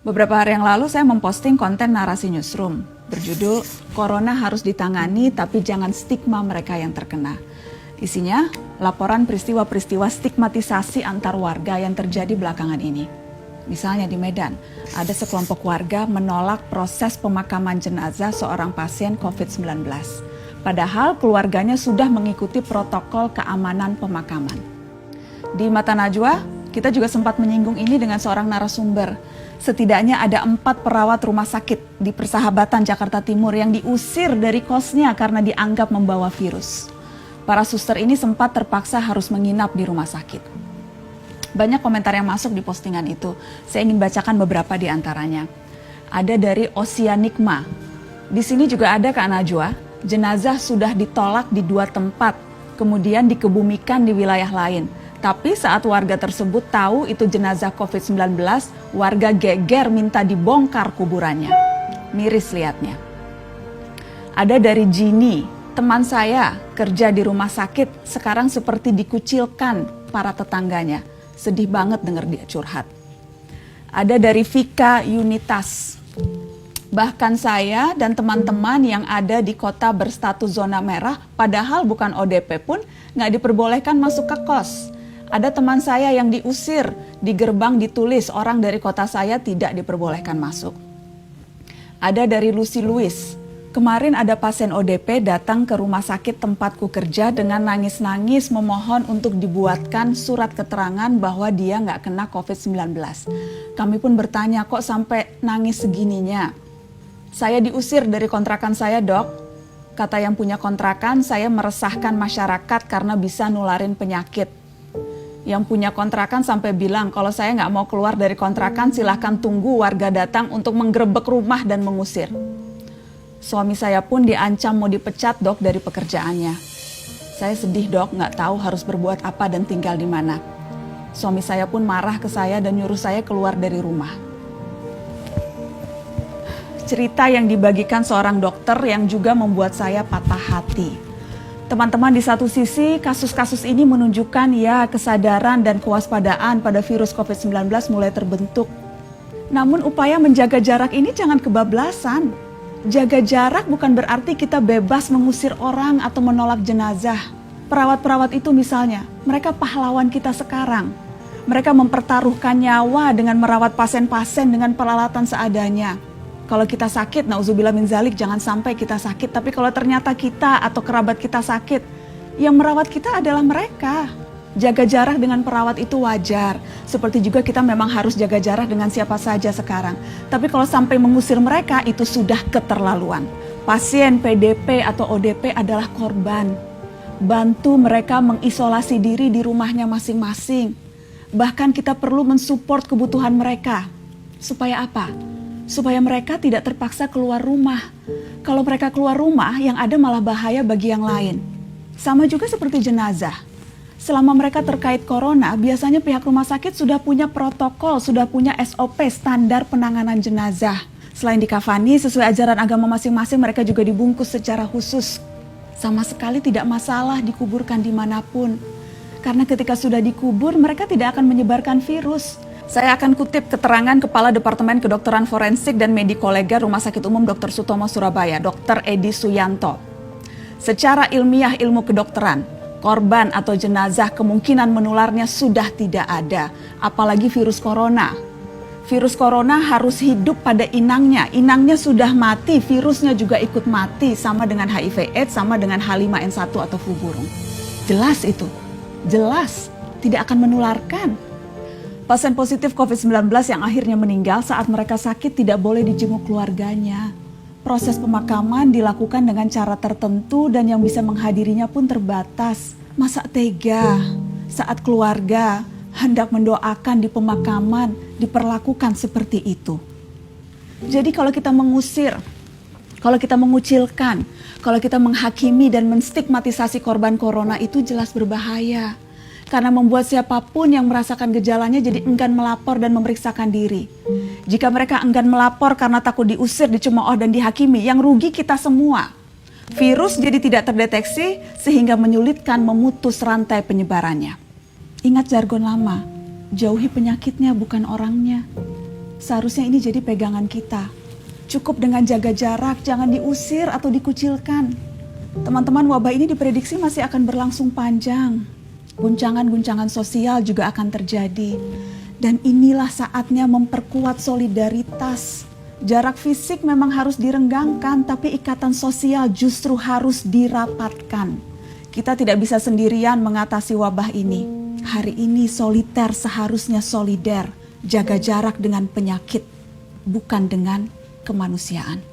Beberapa hari yang lalu saya memposting konten narasi newsroom berjudul Corona harus ditangani tapi jangan stigma mereka yang terkena. Isinya laporan peristiwa-peristiwa stigmatisasi antar warga yang terjadi belakangan ini. Misalnya di Medan, ada sekelompok warga menolak proses pemakaman jenazah seorang pasien COVID-19. Padahal keluarganya sudah mengikuti protokol keamanan pemakaman. Di Mata Najwa, kita juga sempat menyinggung ini dengan seorang narasumber. Setidaknya ada 4 perawat rumah sakit di Persahabatan Jakarta Timur yang diusir dari kosnya karena dianggap membawa virus. Para suster ini sempat terpaksa harus menginap di rumah sakit. Banyak komentar yang masuk di postingan itu. Saya ingin bacakan beberapa di antaranya. Ada dari Osianikma. Di sini juga ada Kak Najwa. Jenazah sudah ditolak di 2 tempat, kemudian dikebumikan di wilayah lain. Tapi saat warga tersebut tahu itu jenazah COVID-19, warga geger minta dibongkar kuburannya. Miris lihatnya. Ada dari Jini, teman saya kerja di rumah sakit, sekarang seperti dikucilkan para tetangganya. Sedih banget dengar dia curhat. Ada dari Vika Unitas. Bahkan saya dan teman-teman yang ada di kota berstatus zona merah, padahal bukan ODP pun nggak diperbolehkan masuk ke kos. Ada teman saya yang diusir, di gerbang ditulis orang dari kota saya tidak diperbolehkan masuk. Ada dari Lucy Louis, kemarin ada pasien ODP datang ke rumah sakit tempatku kerja dengan nangis-nangis memohon untuk dibuatkan surat keterangan bahwa dia nggak kena COVID-19. Kami pun bertanya kok sampai nangis segininya. Saya diusir dari kontrakan saya, Dok. Kata yang punya kontrakan, saya meresahkan masyarakat karena bisa nularin penyakit. Yang punya kontrakan sampai bilang kalau saya nggak mau keluar dari kontrakan silahkan tunggu warga datang untuk menggerebek rumah dan mengusir. Suami saya pun diancam mau dipecat, Dok, dari pekerjaannya. Saya sedih, Dok, nggak tahu harus berbuat apa dan tinggal di mana. Suami saya pun marah ke saya dan nyuruh saya keluar dari rumah. Cerita yang dibagikan seorang dokter yang juga membuat saya patah hati. Teman-teman, di satu sisi kasus-kasus ini menunjukkan ya kesadaran dan kewaspadaan pada virus COVID-19 mulai terbentuk. Namun upaya menjaga jarak ini jangan kebablasan. Jaga jarak bukan berarti kita bebas mengusir orang atau menolak jenazah. Perawat-perawat itu misalnya, mereka pahlawan kita sekarang. Mereka mempertaruhkan nyawa dengan merawat pasien-pasien dengan peralatan seadanya. Kalau kita sakit, nauzubillah min zalik, jangan sampai kita sakit. Tapi kalau ternyata kita atau kerabat kita sakit, yang merawat kita adalah mereka. Jaga jarak dengan perawat itu wajar. Seperti juga kita memang harus jaga jarak dengan siapa saja sekarang. Tapi kalau sampai mengusir mereka, itu sudah keterlaluan. Pasien PDP atau ODP adalah korban. Bantu mereka mengisolasi diri di rumahnya masing-masing. Bahkan kita perlu mensupport kebutuhan mereka. Supaya apa? Supaya mereka tidak terpaksa keluar rumah. Kalau mereka keluar rumah, yang ada malah bahaya bagi yang lain. Sama juga seperti jenazah. Selama mereka terkait corona, biasanya pihak rumah sakit sudah punya protokol, sudah punya SOP, standar penanganan jenazah. Selain dikafani, sesuai ajaran agama masing-masing, mereka juga dibungkus secara khusus. Sama sekali tidak masalah dikuburkan dimanapun. Karena ketika sudah dikubur, mereka tidak akan menyebarkan virus. Saya akan kutip keterangan Kepala Departemen Kedokteran Forensik dan Medikolega Rumah Sakit Umum Dr. Sutomo Surabaya, Dr. Edi Suyanto. Secara ilmiah ilmu kedokteran, korban atau jenazah kemungkinan menularnya sudah tidak ada, apalagi virus corona. Virus corona harus hidup pada inangnya. Inangnya sudah mati, virusnya juga ikut mati, sama dengan HIV/AIDS, sama dengan H5N1 atau flu burung. Jelas itu, jelas tidak akan menularkan. Pasien positif COVID-19 yang akhirnya meninggal saat mereka sakit tidak boleh dijenguk keluarganya. Proses pemakaman dilakukan dengan cara tertentu dan yang bisa menghadirinya pun terbatas. Masa tega saat keluarga hendak mendoakan di pemakaman diperlakukan seperti itu. Jadi kalau kita mengusir, kalau kita mengucilkan, kalau kita menghakimi dan menstigmatisasi korban corona itu jelas berbahaya. Karena membuat siapapun yang merasakan gejalanya jadi enggan melapor dan memeriksakan diri. Jika mereka enggan melapor karena takut diusir, dicemooh dan dihakimi, yang rugi kita semua. Virus jadi tidak terdeteksi sehingga menyulitkan memutus rantai penyebarannya. Ingat jargon lama, jauhi penyakitnya bukan orangnya. Seharusnya ini jadi pegangan kita. Cukup dengan jaga jarak, jangan diusir atau dikucilkan. Teman-teman, wabah ini diprediksi masih akan berlangsung panjang. Guncangan-guncangan sosial juga akan terjadi. Dan inilah saatnya memperkuat solidaritas. Jarak fisik memang harus direnggangkan, tapi ikatan sosial justru harus dirapatkan. Kita tidak bisa sendirian mengatasi wabah ini. Hari ini soliter seharusnya solider, jaga jarak dengan penyakit, bukan dengan kemanusiaan.